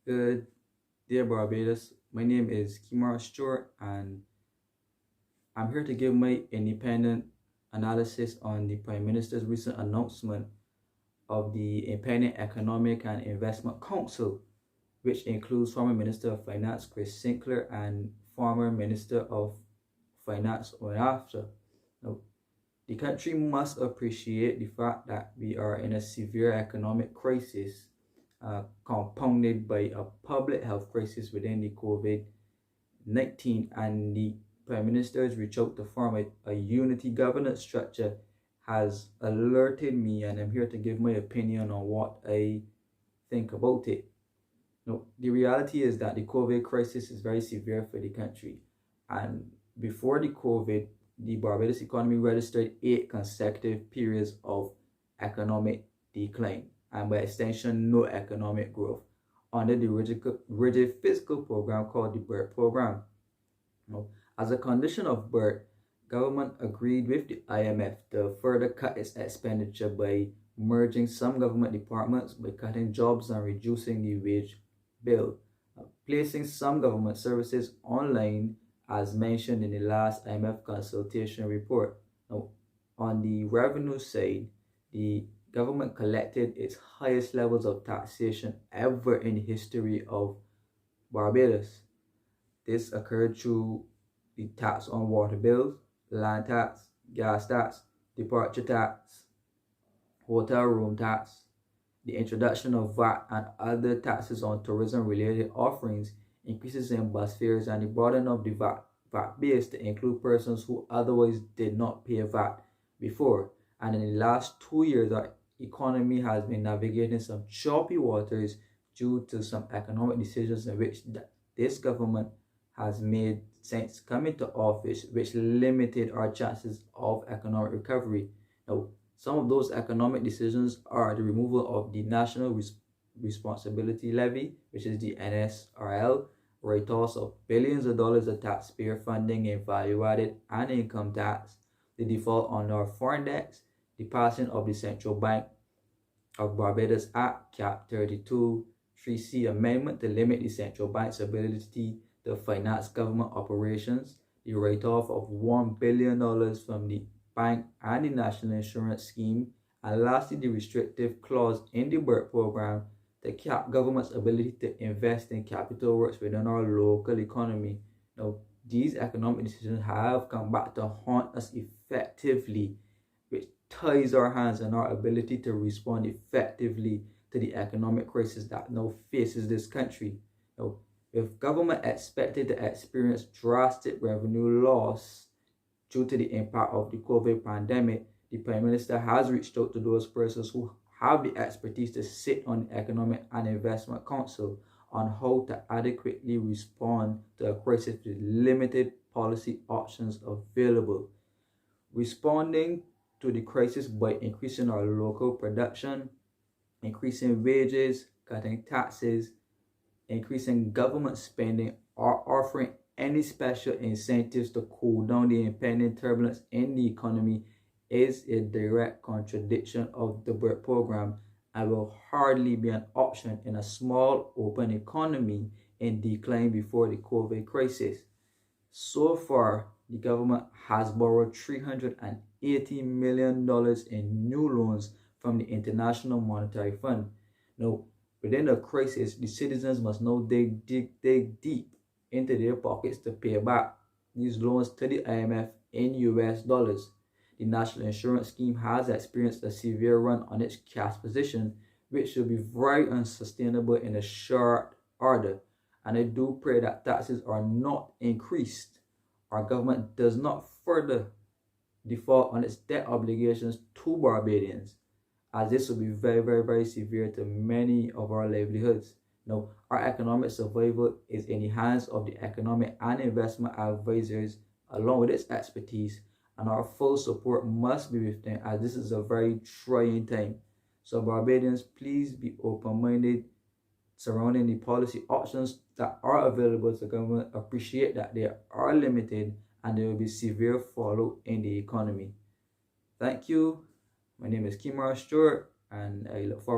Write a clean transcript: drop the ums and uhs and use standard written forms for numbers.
Good day, Barbados. My name is Kimar Stewart, and I'm here to give my independent analysis on the Prime Minister's recent announcement of the Independent Economic and Investment Council, which includes former Minister of Finance Chris Sinclair and former Minister of Finance Owen After. Now, the country must appreciate the fact that we are in a severe economic crisis, compounded by a public health crisis within the COVID-19, and the Prime Minister's reach out to form a unity governance structure has alerted me, and I'm here to give my opinion on what I think about it. Now, the reality is that the COVID crisis is very severe for the country, and before the COVID, the Barbados economy registered 8 consecutive periods of economic decline, and by extension, no economic growth under the rigid fiscal program called the BERT program. Now, as a condition of BERT, government agreed with the IMF to further cut its expenditure by merging some government departments, by cutting jobs and reducing the wage bill, placing some government services online, as mentioned in the last IMF consultation report. Now, on the revenue side, the government collected its highest levels of taxation ever in the history of Barbados. This occurred through the tax on water bills, land tax, gas tax, departure tax, hotel room tax, the introduction of VAT and other taxes on tourism-related offerings, increases in bus fares, and the broadening of the VAT base to include persons who otherwise did not pay VAT before. And in the last 2 years, our economy has been navigating some choppy waters due to some economic decisions in which this government has made since coming to office, which limited our chances of economic recovery. Now, some of those economic decisions are the removal of the National Responsibility Levy, which is the NSRL, write-offs of billions of dollars of taxpayer funding in value-added and income tax, the default on our foreign debts, the passing of the Central Bank of Barbados Act, Cap 32, 3C amendment to limit the central bank's ability to finance government operations, the write-off of $1 billion from the bank and the national insurance scheme, and lastly, the restrictive clause in the BERT program to cap government's ability to invest in capital works within our local economy. Now, these economic decisions have come back to haunt us effectively, which ties our hands on our ability to respond effectively to the economic crisis that now faces this country. Now, if government expected to experience drastic revenue loss due to the impact of the COVID pandemic, the Prime Minister has reached out to those persons who have the expertise to sit on the Economic and Investment Council on how to adequately respond to a crisis with limited policy options available. Responding to the crisis by increasing our local production, increasing wages, cutting taxes, increasing government spending, or offering any special incentives to cool down the impending turbulence in the economy is a direct contradiction of the BERT program and will hardly be an option in a small open economy in decline before the COVID crisis. So far, the government has borrowed $380 million in new loans from the International Monetary Fund. Now, within the crisis, the citizens must now dig deep into their pockets to pay back these loans to the IMF in US dollars. The National Insurance Scheme has experienced a severe run on its cash position, which should be very unsustainable in a short order. And I do pray that taxes are not increased, our government does not further default on its debt obligations to Barbadians, as this will be very severe to many of our livelihoods. Now, our economic survival is in the hands of the economic and investment advisors along with its expertise, and our full support must be with them as this is a very trying time. So Barbadians, please be open-minded surrounding the policy options that are available to government. Appreciate that they are limited and there will be severe fallout in the economy. Thank you. My name is Kimar Stewart, and I look forward